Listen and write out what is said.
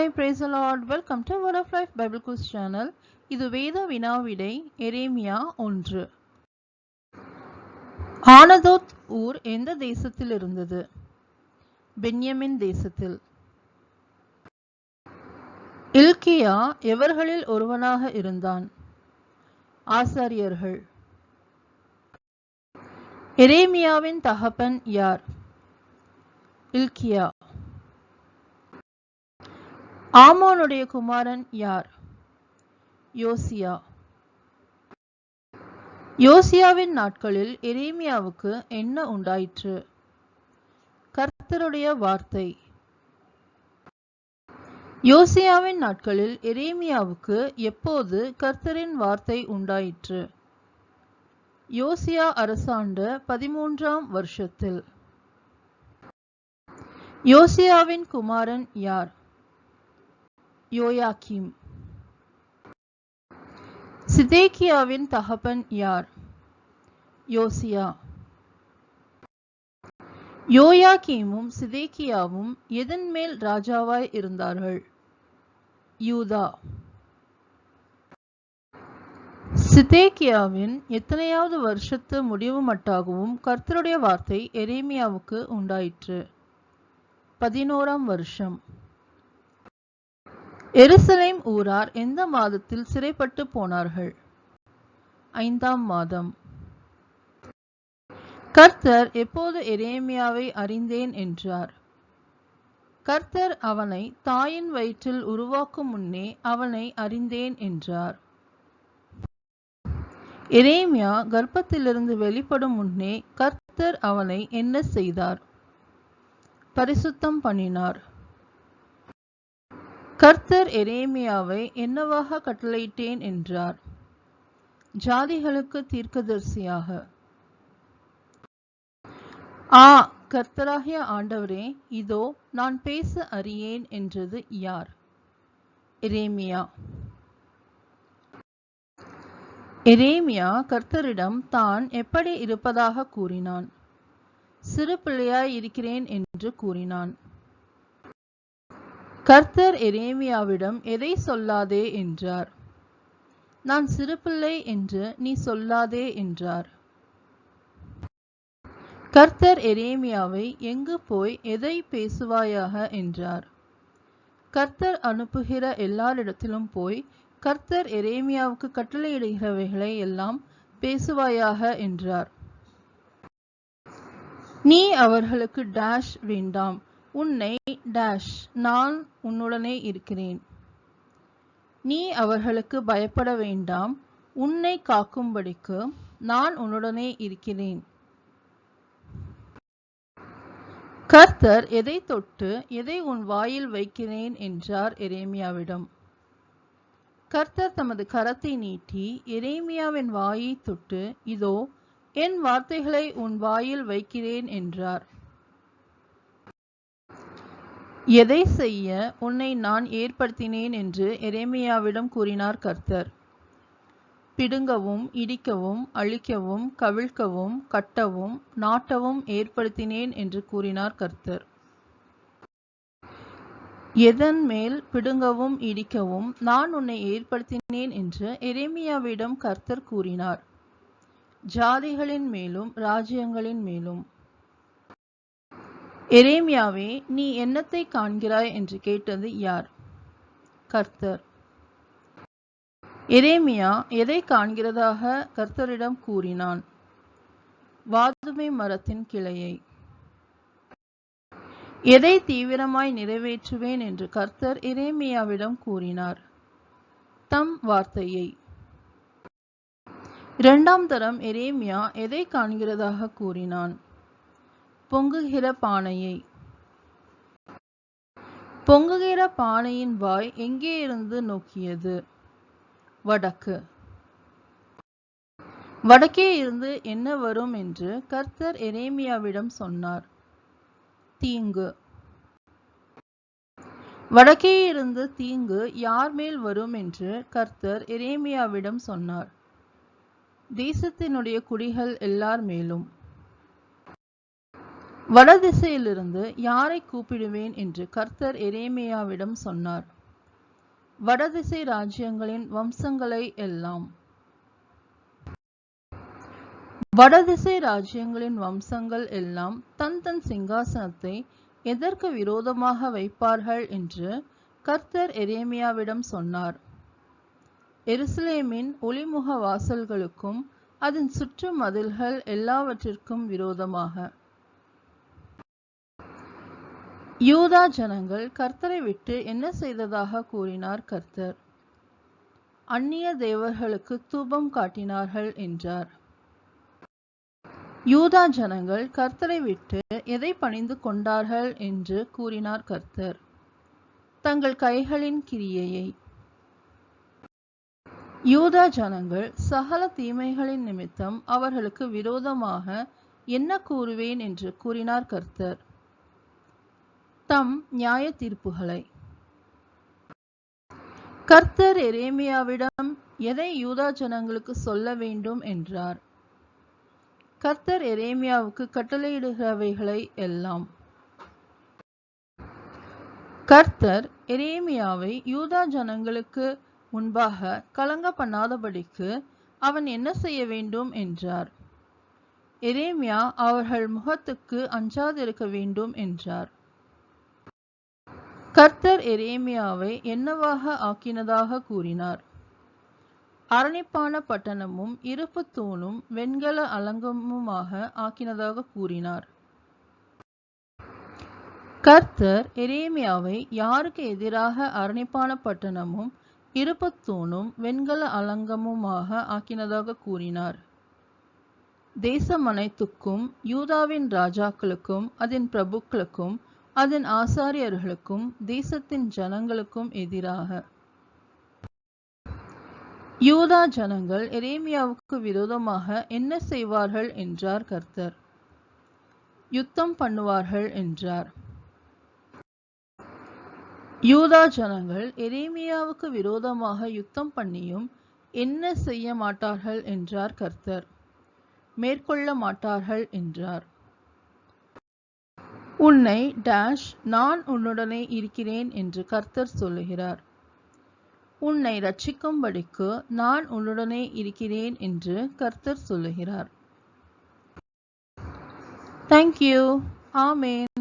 Hi, praise the Lord. Welcome to Word of Life Bible Quiz channel. இது வேத வினாவிடை எரேமியா 1. ஆனதோத் ஊர் எந்த தேசத்தில் இருந்தது? பென்யமின் தேசத்தில். இல்கியா எவர்களில் ஒருவனாக இருந்தான்? ஆசாரியர்கள். எரேமியாவின் தகப்பன் யார்? இல்கியா. ஆமோனுடைய குமாரன் யார்? யோசியா. யோசியாவின் நாட்களில் எரேமியாவுக்கு என்ன உண்டாயிற்று? கர்த்தருடைய வார்த்தை. யோசியாவின் நாட்களில் எரேமியாவுக்கு எப்போது கர்த்தரின் வார்த்தை உண்டாயிற்று? யோசியா அரசாண்ட 13ஆம் வருஷத்தில். யோசியாவின் குமாரன் யார்? யோயாக்கீம். சிதேக்கியாவின் தகப்பன் யார்? யோசியா. யோயாக்கீமும் சிதேக்கியாவும் எதன் மேல் ராஜாவாய் இருந்தார்கள்? யூதா. சிதேக்கியாவின் எத்தனையாவது வருஷத்து முடிவு மட்டாகவும் கர்த்தருடைய வார்த்தை எரேமியாவுக்கு உண்டாயிற்று? 11ஆம் வருஷம். எருசலேம் ஊரார் எந்த மாதத்தில் சிறைப்பட்டு போனார்கள்? 5ஆம் மாதம். கர்த்தர் எப்போது எரேமியாவை அறிந்தேன் என்றார்? கர்த்தர் அவனை தாயின் வயிற்றில் உருவாக்கும் முன்னே அவனை அறிந்தேன் என்றார். எரேமியா கர்ப்பத்திலிருந்து வெளிப்படும் முன்னே கர்த்தர் அவனை என்ன செய்தார்? பரிசுத்தம் பண்ணினார். கர்த்தர் எரேமியாவை என்னவாக கட்டளையிட்டேன் என்றார்? ஜாதிகளுக்கு தீர்க்கதரிசியாக. கர்த்தராகிய ஆண்டவரே, இதோ நான் பேச அறியேன் என்றது யார்? எரேமியா. எரேமியா கர்த்தரிடம் தான் எப்படி இருப்பதாக கூறினான்? சிறு பிள்ளையாய் இருக்கிறேன் என்று கூறினான். கர்த்தர் எரேமியாவிடம் எதை சொல்லாதே என்றார்? நான் சிறுபிள்ளை என்று நீ சொல்லாதே என்றார். கர்த்தர் எரேமியாவை எங்கு போய் எதை பேசுவாயாக என்றார்? கர்த்தர் அனுப்புகிற எல்லாரிடத்திலும் போய் கர்த்தர் எரேமியாவுக்கு கட்டளையிடுகிறவைகளை எல்லாம் பேசுவாயாக என்றார். நீ அவர்களுக்கு டேஷ் வேண்டாம், உன்னை டேஷ் நான் உன்னுடனே இருக்கிறேன். நீ அவர்களுக்கு பயப்பட வேண்டாம், உன்னை காக்கும்படிக்கு நான் உன்னுடனே இருக்கிறேன். கர்த்தர் எதை தொட்டு எதை உன் வாயில் வைக்கிறேன் என்றார் எரேமியாவிடம். கர்த்தர் தமது கரத்தை நீட்டி எரேமியாவின் வாயை தொட்டு, இதோ என் வார்த்தைகளை உன் வாயில் வைக்கிறேன் என்றார். எதை செய்ய உன்னை நான் ஏற்படுத்தினேன் என்று எரேமியாவிடம் கூறினார் கர்த்தர்? பிடுங்கவும், இடிக்கவும், அழிக்கவும், கவிழ்க்கவும், கட்டவும், நாட்டவும் ஏற்படுத்தினேன் என்று கூறினார் கர்த்தர். எதன் மேல் பிடுங்கவும் இடிக்கவும் நான் உன்னை ஏற்படுத்தினேன் என்று எரேமியாவிடம் கர்த்தர் கூறினார்? ஜாதிகளின் மேலும் ராஜ்யங்களின் மேலும். எரேமியாவே, நீ என்னத்தை காண்கிறாய் என்று கேட்டது யார்? கர்த்தர். எரேமியா எதை காண்கிறதாக கர்த்தரிடம் கூறினான்? வாதுமை மரத்தின் கிளையை. எதை தீவிரமாய் நிறைவேற்றுவேன் என்று கர்த்தர் எரேமியாவிடம் கூறினார்? தம் வார்த்தையை. 2ஆம் தரம் எரேமியா எதை காண்கிறதாக கூறினான்? பொங்குகிற பானையை. பொங்குகிற பானையின் வாய் எங்கே இருந்து நோக்கியது? வடக்கு. வடக்கே இருந்து என்ன வரும் என்று கர்த்தர் எரேமியாவிடம் சொன்னார்? தீங்கு. வடக்கே இருந்து தீங்கு யார் மேல் வரும் என்று கர்த்தர் எரேமியாவிடம் சொன்னார்? தேசத்தினுடைய குடிகள் எல்லார் மேலும். வடதிசையிலிருந்து யாரை கூப்பிடுவேன் என்று கர்த்தர் எரேமியாவிடம் சொன்னார்? வடதிசை ராஜ்யங்களின் வம்சங்களை எல்லாம். வடதிசை ராஜ்யங்களின் வம்சங்கள் எல்லாம் தன் தன் சிங்காசனத்தை எதற்கு விரோதமாக வைப்பார்கள் என்று கர்த்தர் எரேமியாவிடம் சொன்னார். எருசலேமின் ஒளிமுக வாசல்களுக்கும் அதன் சுற்று மதில்கள் எல்லாவற்றிற்கும் விரோதமாக. யூதா ஜனங்கள் கர்த்தரை விட்டு என்ன செய்ததாக கூறினார் கர்த்தர்? அந்நிய தேவர்களுக்கு தூபம் காட்டினார்கள் என்றார். யூதா ஜனங்கள் கர்த்தரை விட்டு எதை பணிந்து கொண்டார்கள் என்று கூறினார் கர்த்தர்? தங்கள் கைகளின் கிரியையை. யூதா ஜனங்கள் சகல தீமைகளின் நிமித்தம் அவர்களுக்கு விரோதமாக என்ன கூறுவேன் என்று கூறினார் கர்த்தர்? தம் நியாய தீர்ப்புகளை. கர்த்தர் எரேமியாவிடம் எதை யூதா ஜனங்களுக்கு சொல்ல வேண்டும் என்றார்? கர்த்தர் எரேமியாவுக்கு கட்டளையிடுகிறவைகளை எல்லாம். கர்த்தர் எரேமியாவை யூதா ஜனங்களுக்கு முன்பாக கலங்க பண்ணாதபடிக்கு அவன் என்ன செய்ய வேண்டும் என்றார்? எரேமியா அவர்கள் முகத்துக்கு அஞ்சாதிருக்க வேண்டும் என்றார். கர்த்தர் எரேமியாவை என்னவாக ஆக்கினதாக கூறினார்? அரணிப்பான பட்டணமும் இருப்பு தூணும் வெண்கல அலங்கமுமாக ஆக்கினதாக கூறினார். கர்த்தர் எரேமியாவை யாருக்கு எதிராக அரணிப்பான பட்டணமும் இருப்பு தூணும் வெண்கல அலங்கமுமாக ஆக்கினதாக கூறினார்? தேசம் அனைத்துக்கும், யூதாவின் ராஜாக்களுக்கும், அதன் பிரபுக்களுக்கும், அதன் ஆசாரியர்களுக்கும், தேசத்தின் ஜனங்களுக்கும் எதிராக. யூதா ஜனங்கள் எரேமியாவுக்கு விரோதமாக என்ன செய்வார்கள் என்றார் கர்த்தர்? யுத்தம் பண்ணுவார்கள் என்றார். யூதா ஜனங்கள் எரேமியாவுக்கு விரோதமாக யுத்தம் பண்ணியும் என்ன செய்ய மாட்டார்கள் என்றார் கர்த்தர்? மேற்கொள்ள மாட்டார்கள் என்றார். உன்னை நான் உன்னுடனே இருக்கிறேன் என்று கர்த்தர் சொல்லுகிறார். உன்னை ரட்சிக்கும்படிக்கு நான் உன்னுடனே இருக்கிறேன் என்று கர்த்தர் சொல்லுகிறார். Thank you. ஆமென்.